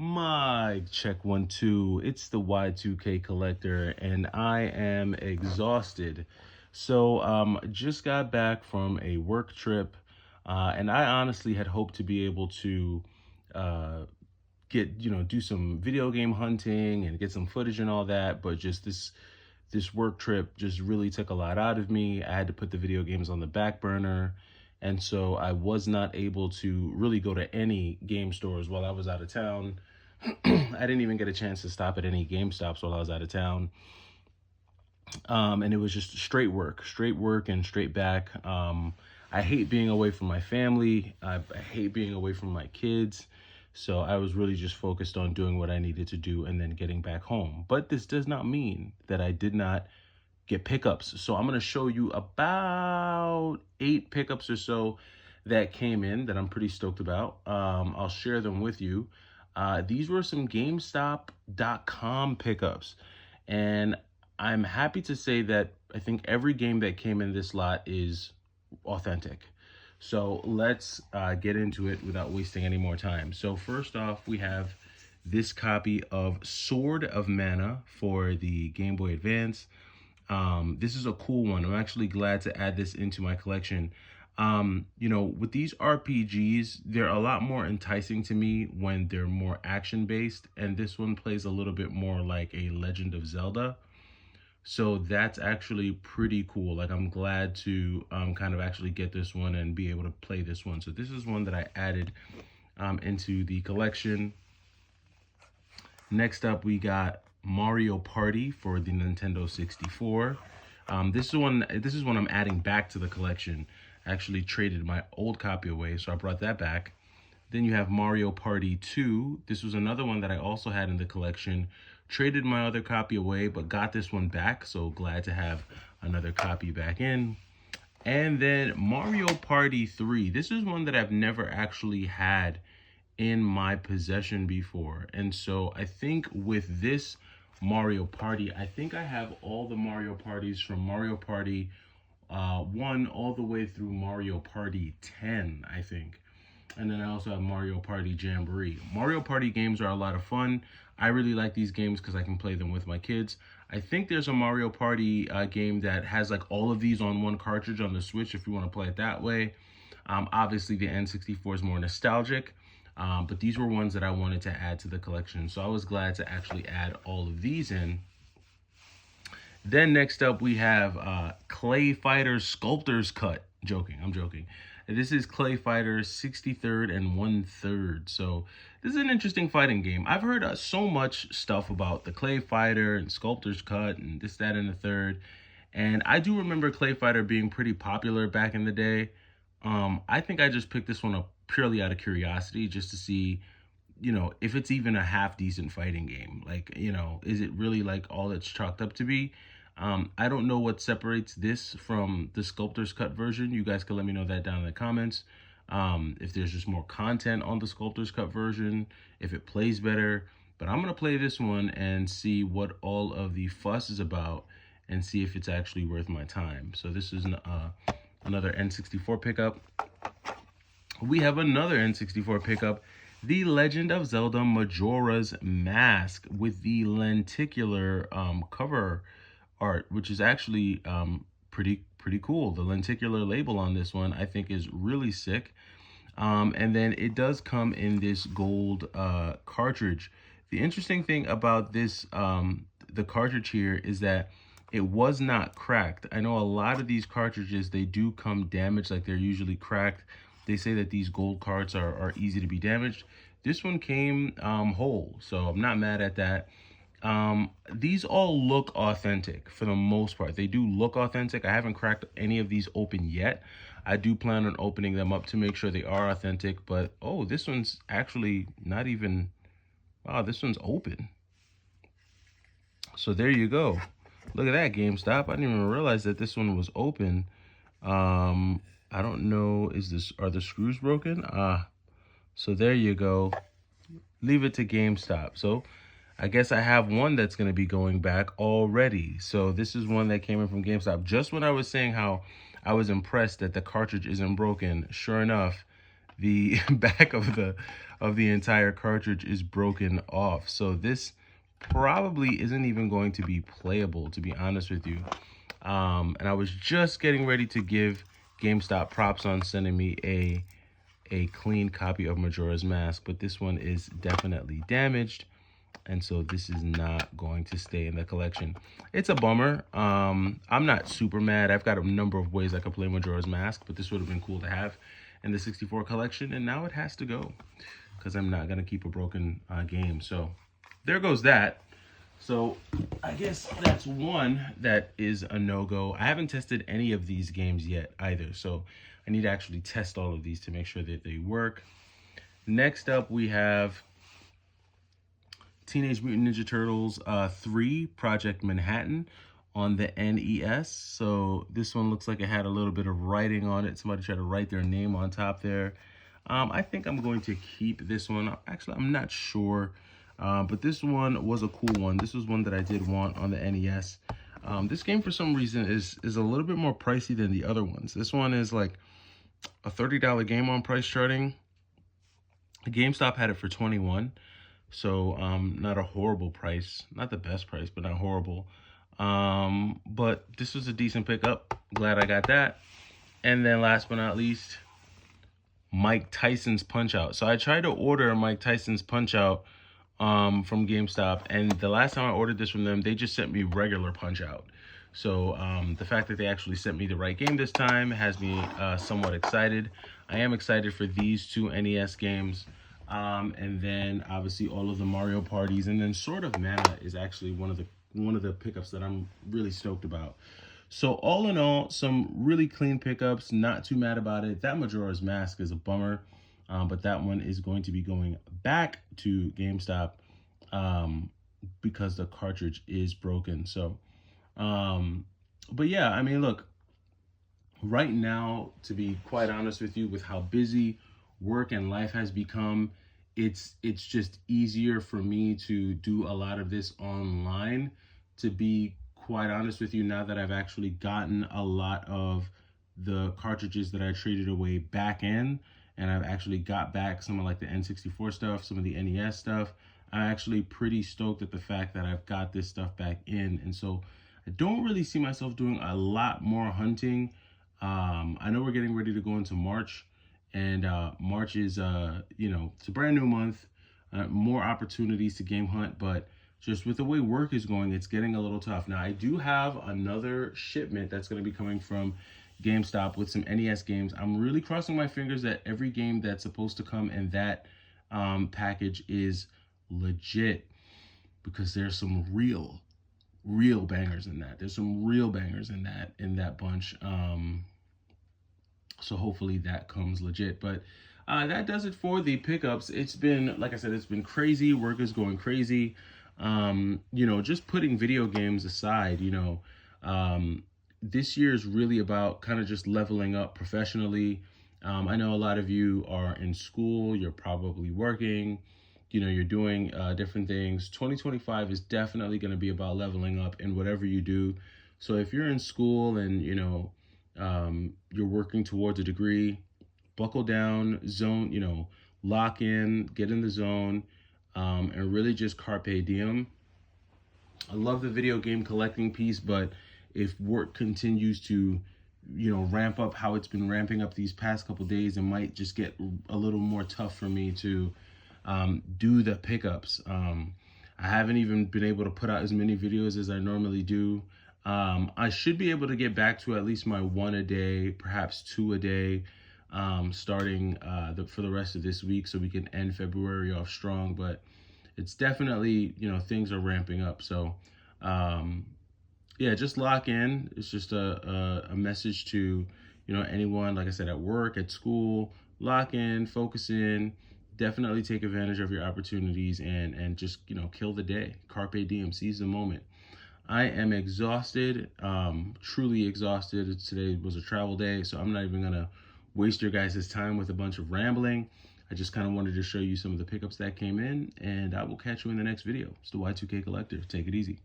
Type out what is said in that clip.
Mic check 1 2. It's the Y2K collector, and I am exhausted. Just got back from a work trip, and I honestly had hoped to be able to uh, do some video game hunting and get some footage and all that. But just this work trip just really took a lot out of me. I had to put the video games on the back burner. And so I was not able to really go to any game stores while I was out of town. I didn't even get a chance to stop at any Game Stops while I was out of town. And it was just straight work and straight back. I hate being away from my family. I hate being away from my kids. So I was really just focused on doing what I needed to do and then getting back home. But this does not mean that I did not get pickups. So I'm going to show you about 8 pickups or so that came in that I'm pretty stoked about. I'll share them with you. These were some GameStop.com pickups. And I'm happy to say that I think every game that came in this lot is authentic. So let's get into it without wasting any more time. So first off, we have this copy of Sword of Mana for the Game Boy Advance. This is a cool one. I'm actually glad to add this into my collection. With these RPGs, they're a lot more enticing to me when they're more action-based, and this one plays a little bit more like a Legend of Zelda. So that's actually pretty cool. Like, I'm glad to kind of actually get this one and be able to play this one. So this is one that I added into the collection. Next up, we got Mario Party for the Nintendo 64. This is one I'm adding back to the collection. I actually traded my old copy away, so I brought that back. Then you have Mario Party 2. This was another one that I also had in the collection. Traded my other copy away, but got this one back, so glad to have another copy back in. And then Mario Party 3. This is one that I've never actually had in my possession before. And so I think with this Mario Party, I think I have all the Mario Parties from Mario Party 1 all the way through Mario Party 10, I think. And then I also have Mario Party Jamboree. Mario Party games are a lot of fun. I really like these games because I can play them with my kids. I think there's a Mario Party game that has like all of these on one cartridge on the Switch if you want to play it that way. Obviously, the N64 is more nostalgic, but these were ones that I wanted to add to the collection. So I was glad to actually add all of these in. Then next up, we have ClayFighter Sculptor's Cut. I'm joking. This is ClayFighter 63rd and 1/3. So this is an interesting fighting game. I've heard so much stuff about the ClayFighter and Sculptor's Cut and this, that, and the third. And I do remember ClayFighter being pretty popular back in the day. I think I just picked this one up purely out of curiosity just to see, if it's even a half decent fighting game. Like, is it really like all it's chalked up to be? I don't know what separates this from the Sculptor's Cut version. You guys can let me know that down in the comments. If there's just more content on the Sculptor's Cut version, if it plays better. But I'm going to play this one and see what all of the fuss is about and see if it's actually worth my time. So this is another N64 pickup. We have another N64 pickup, The Legend of Zelda Majora's Mask with the lenticular cover art, which is actually pretty cool. The lenticular label on this one I think is really sick. And then it does come in this gold cartridge. The interesting thing about this, the cartridge here, is that it was not cracked. I know a lot of these cartridges, they do come damaged, like they're usually cracked. They say that these gold cards are easy to be damaged. This one came whole, so I'm not mad at that. These all look authentic for the most part. They do look authentic. I haven't cracked any of these open yet. I do plan on opening them up to make sure they are authentic, but oh, this one's actually not even, wow, this one's open. So there you go. Look at that, GameStop. I didn't even realize that this one was open. I don't know, are the screws broken? So there you go. Leave it to GameStop. So I guess I have one that's going to be going back already. So this is one that came in from GameStop. Just when I was saying how I was impressed that the cartridge isn't broken, sure enough, the back of of the entire cartridge is broken off. So this probably isn't even going to be playable, to be honest with you. And I was just getting ready to give GameStop props on sending me a clean copy of Majora's Mask, but this one is definitely damaged, and so this is not going to stay in the collection. It's a bummer. I'm not super mad. I've got a number of ways I could play Majora's Mask, but this would have been cool to have in the 64 collection, and now it has to go because I'm not gonna keep a broken game. So there goes that. So I guess that's one that is a no-go. I haven't tested any of these games yet either, so I need to actually test all of these to make sure that they work. Next up, we have Teenage Mutant Ninja Turtles 3 Project Manhattan on the NES. So this one looks like it had a little bit of writing on it. Somebody tried to write their name on top there. I think I'm going to keep this one. Actually, I'm not sure. But this one was a cool one. This was one that I did want on the NES. This game, for some reason, is a little bit more pricey than the other ones. This one is like a $30 game on price charting. GameStop had it for $21. So not a horrible price. Not the best price, but not horrible. But this was a decent pickup. Glad I got that. And then last but not least, Mike Tyson's Punch-Out. So I tried to order Mike Tyson's Punch-Out from GameStop, and the last time I ordered this from them, they just sent me regular Punch-Out. So the fact that they actually sent me the right game this time has me somewhat excited. I am excited for these two NES games, and then obviously all of the Mario parties, and then Sword of Mana is actually one of the pickups that I'm really stoked about. So all in all, some really clean pickups. Not too mad about it. That Majora's Mask is a bummer. But that one is going to be going back to GameStop because the cartridge is broken. So, but yeah, I mean, look, right now, to be quite honest with you, with how busy work and life has become, it's just easier for me to do a lot of this online. To be quite honest with you, now that I've actually gotten a lot of the cartridges that I traded away back in, and I've actually got back some of like the N64 stuff, some of the NES stuff, I'm actually pretty stoked at the fact that I've got this stuff back in. And so I don't really see myself doing a lot more hunting. I know we're getting ready to go into March, and March is, it's a brand new month, more opportunities to game hunt, but just with the way work is going, it's getting a little tough. Now, I do have another shipment that's going to be coming from GameStop with some NES games. I'm really crossing my fingers that every game that's supposed to come in that package is legit, because there's some real bangers in that. There's some real bangers in that bunch. So hopefully that comes legit. But that does it for the pickups. It's been, like I said, it's been crazy. Work is going crazy. Just putting video games aside, this year is really about kind of just leveling up professionally. I know a lot of you are in school, you're probably working, you're doing different things. 2025 is definitely going to be about leveling up in whatever you do. So if you're in school and, you're working towards a degree, buckle down, zone, lock in, get in the zone, and really just carpe diem. I love the video game collecting piece, but if work continues to, ramp up how it's been ramping up these past couple days, it might just get a little more tough for me to do the pickups. I haven't even been able to put out as many videos as I normally do. I should be able to get back to at least my 1 a day, perhaps 2 a day, starting for the rest of this week, so we can end February off strong. But it's definitely, things are ramping up. So, yeah, just lock in. It's just a message to, anyone, like I said, at work, at school. Lock in, focus in, definitely take advantage of your opportunities, and just, kill the day. Carpe diem, seize the moment. I am exhausted, truly exhausted. Today was a travel day, so I'm not even going to waste your guys' time with a bunch of rambling. I just kind of wanted to show you some of the pickups that came in, and I will catch you in the next video. It's the Y2K Collector. Take it easy.